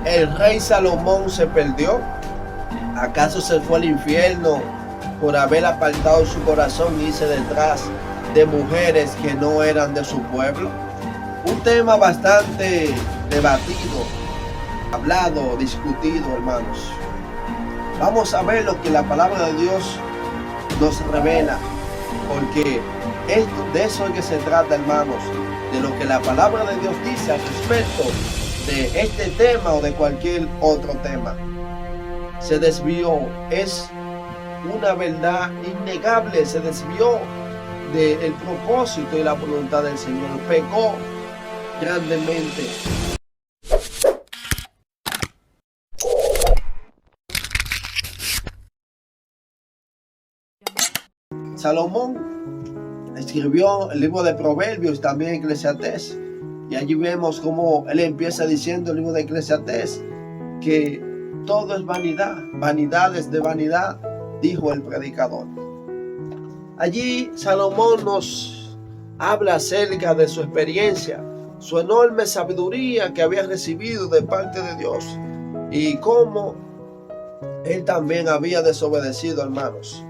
¿El rey Salomón se perdió? ¿Acaso se fue al infierno por haber apartado su corazón y irse detrás de mujeres que no eran de su pueblo? Un tema bastante debatido, hablado, discutido, hermanos. Vamos a ver lo que la palabra de Dios nos revela, porque de eso es que se trata, hermanos, de lo que la palabra de Dios dice al respecto de este tema o de cualquier otro tema. Se desvió, es una verdad innegable, se desvió del propósito y la voluntad del Señor, pecó grandemente. Salomón escribió el libro de Proverbios, también Eclesiastés, y allí vemos cómo él empieza diciendo el libro de Eclesiastés que todo es vanidad, vanidades de vanidad, dijo el predicador. Allí Salomón nos habla acerca de su experiencia, su enorme sabiduría que había recibido de parte de Dios y cómo él también había desobedecido, hermanos.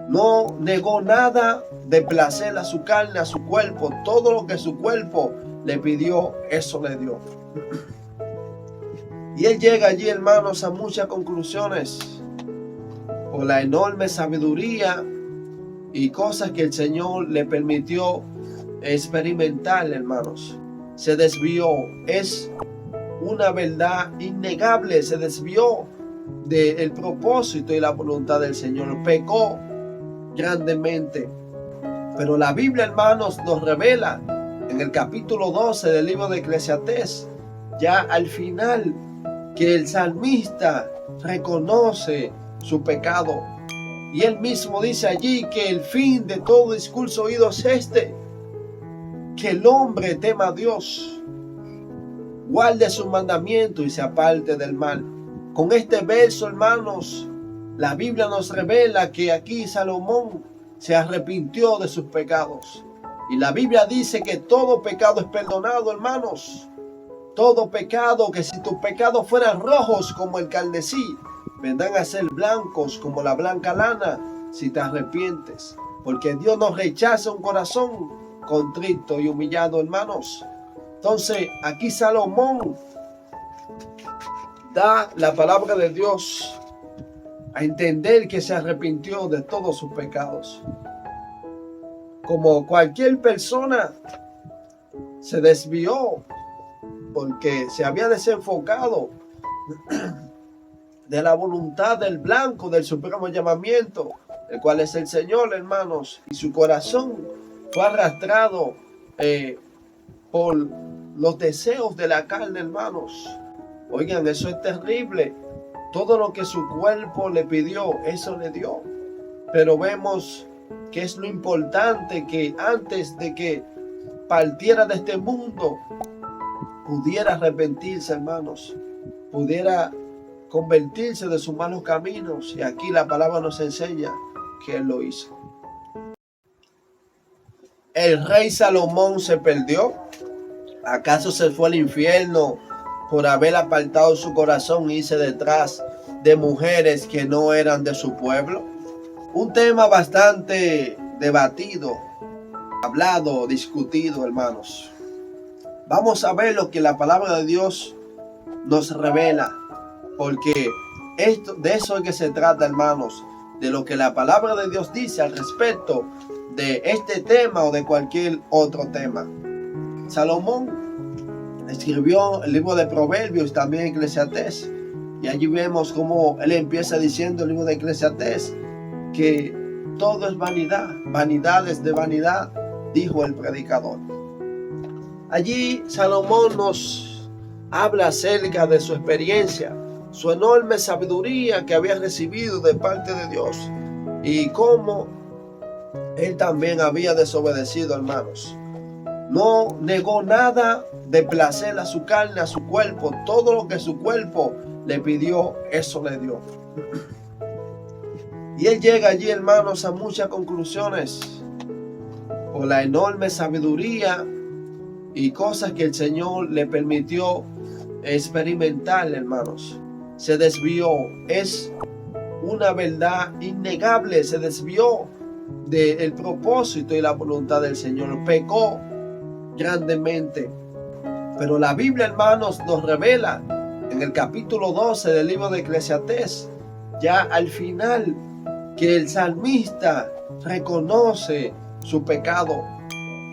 No negó nada de placer a su carne, a su cuerpo. Todo lo que su cuerpo le pidió, eso le dio. Y él llega allí, hermanos, a muchas conclusiones por la enorme sabiduría y cosas que el Señor le permitió experimentar, hermanos. Se desvió, es una verdad innegable, se desvió del propósito y la voluntad del Señor, pecó grandemente. Pero la Biblia, hermanos, nos revela en el capítulo 12 del libro de Eclesiastés, ya al final, que el salmista reconoce su pecado. Y él mismo dice allí que el fin de todo discurso oído es este: que el hombre tema a Dios, guarde sus mandamientos y se aparte del mal. Con este verso, hermanos, la Biblia nos revela que aquí Salomón se arrepintió de sus pecados. Y la Biblia dice que todo pecado es perdonado, hermanos. Todo pecado, que si tus pecados fueran rojos como el carmesí, vendrán a ser blancos como la blanca lana si te arrepientes. Porque Dios no rechaza un corazón contrito y humillado, hermanos. Entonces, aquí Salomón da la palabra de Dios a entender que se arrepintió de todos sus pecados. Como cualquier persona, se desvió porque se había desenfocado de la voluntad del blanco, del supremo llamamiento, el cual es el Señor, hermanos, y su corazón fue arrastrado por los deseos de la carne, hermanos. Oigan, eso es terrible. Todo lo que su cuerpo le pidió, eso le dio. Pero vemos que es lo importante, que antes de que partiera de este mundo, pudiera arrepentirse, hermanos, pudiera convertirse de sus malos caminos. Y aquí la palabra nos enseña que él lo hizo. ¿El rey Salomón se perdió? ¿Acaso se fue al infierno por haber apartado su corazón y irse detrás de mujeres que no eran de su pueblo? Un tema bastante debatido, hablado, discutido, hermanos. Vamos a ver lo que la palabra de Dios nos revela, porque de eso es que se trata, hermanos, de lo que la palabra de Dios dice al respecto de este tema o de cualquier otro tema. Salomón escribió el libro de Proverbios, también Eclesiastés, y allí vemos cómo él empieza diciendo el libro de Eclesiastés que todo es vanidad, vanidades de vanidad, dijo el predicador. Allí Salomón nos habla acerca de su experiencia, su enorme sabiduría que había recibido de parte de Dios y cómo él también había desobedecido, hermanos. No negó nada de placer a su carne, a su cuerpo. Todo lo que su cuerpo le pidió, eso le dio. Y él llega allí, hermanos, a muchas conclusiones por la enorme sabiduría y cosas que el Señor le permitió experimental, hermanos. Se desvió. Es una verdad innegable. Se desvió del propósito y la voluntad del Señor. Pecó grandemente. Pero la Biblia, hermanos, nos revela en el capítulo 12 del libro de Eclesiastés, ya al final, que el salmista reconoce su pecado.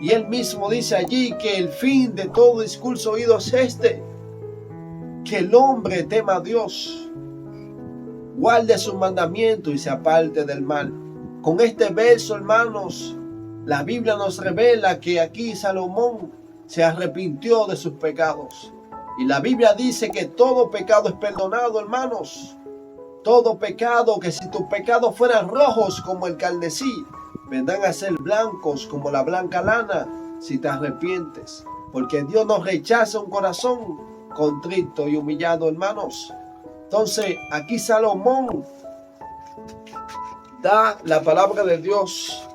Y él mismo dice allí que el fin de todo discurso oído es este: que el hombre tema a Dios, guarde sus mandamientos y se aparte del mal. Con este verso, hermanos, la Biblia nos revela que aquí Salomón se arrepintió de sus pecados. Y la Biblia dice que todo pecado es perdonado, hermanos. Todo pecado, que si tus pecados fueran rojos como el carmesí, vendrán a ser blancos como la blanca lana si te arrepientes. Porque Dios nos rechaza un corazón contrito y humillado, hermanos. Entonces, aquí Salomón da la palabra de Dios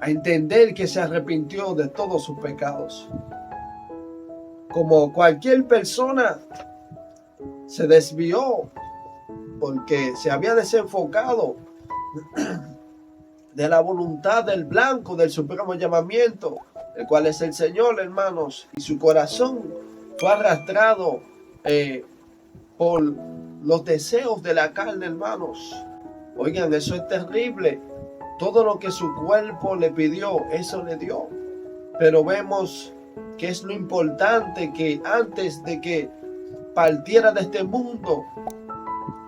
a entender que se arrepintió de todos sus pecados. Como cualquier persona, se desvió porque se había desenfocado de la voluntad del blanco del supremo llamamiento, el cual es el Señor, hermanos, y su corazón fue arrastrado por los deseos de la carne, hermanos. Oigan, eso es terrible. Todo lo que su cuerpo le pidió, eso le dio. Pero vemos que es lo importante, que antes de que partiera de este mundo,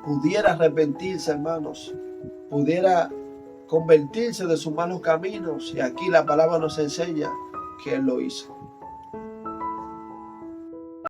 pudiera arrepentirse, hermanos, pudiera convertirse de sus malos caminos. Y aquí la palabra nos enseña que él lo hizo.